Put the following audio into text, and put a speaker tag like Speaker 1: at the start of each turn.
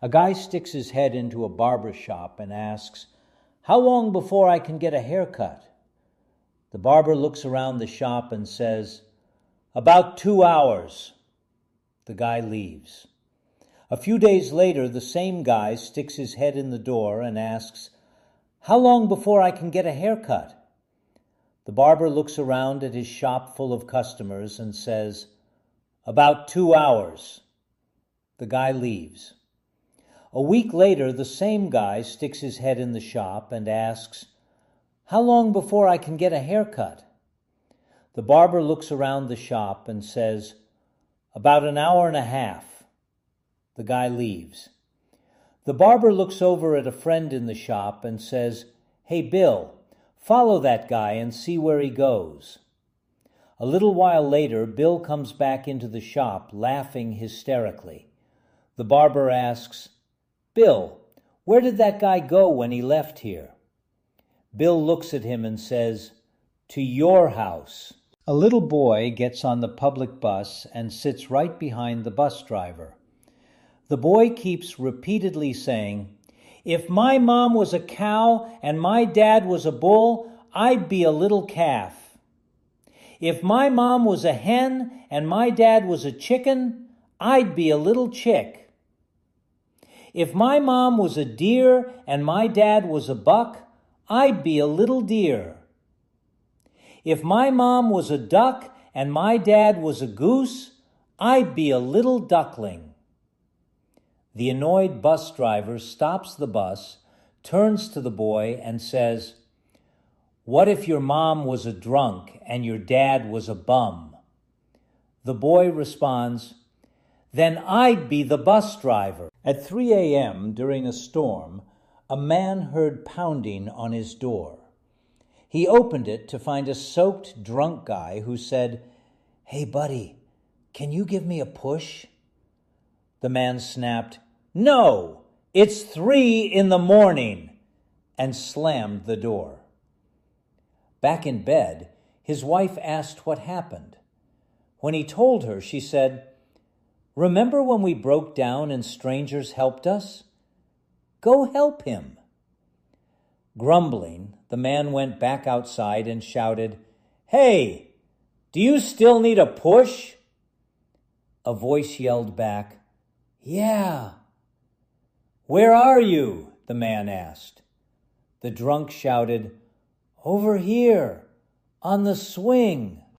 Speaker 1: A guy sticks his head into a barber shop and asks, "How long before I can get a haircut?" The barber looks around the shop and says, "About 2 hours." The guy leaves. A few days later, the same guy sticks his head in the door and asks, "How long before I can get a haircut?" The barber looks around at his shop full of customers and says, "About 2 hours." The guy leaves. A week later, the same guy sticks his head in the shop and asks, "How long before I can get a haircut?" The barber looks around the shop and says, "About an hour and a half." The guy leaves. The barber looks over at a friend in the shop and says, "Hey, Bill, follow that guy and see where he goes." A little while later, Bill comes back into the shop, laughing hysterically. The barber asks, "Bill, where did that guy go when he left here?" Bill looks at him and says, "To your house." A little boy gets on the public bus and sits right behind the bus driver. The boy keeps repeatedly saying, "If my mom was a cow and my dad was a bull, I'd be a little calf. If my mom was a hen and my dad was a chicken, I'd be a little chick. If my mom was a deer and my dad was a buck, I'd be a little deer. If my mom was a duck and my dad was a goose, I'd be a little duckling." The annoyed bus driver stops the bus, turns to the boy and says, "What if your mom was a drunk and your dad was a bum?" The boy responds, "Then I'd be the bus driver." At 3 a.m. during a storm, a man heard pounding on his door. He opened it to find a soaked, drunk guy who said, "Hey, buddy, can you give me a push?" The man snapped, "No, it's 3 in the morning," and slammed the door. Back in bed, his wife asked what happened. When he told her, she said, "Remember when we broke down and strangers helped us? Go help him." Grumbling, the man went back outside and shouted, "Hey, do you still need a push?" A voice yelled back, "Yeah." "Where are you?" the man asked. The drunk shouted, "Over here, on the swing."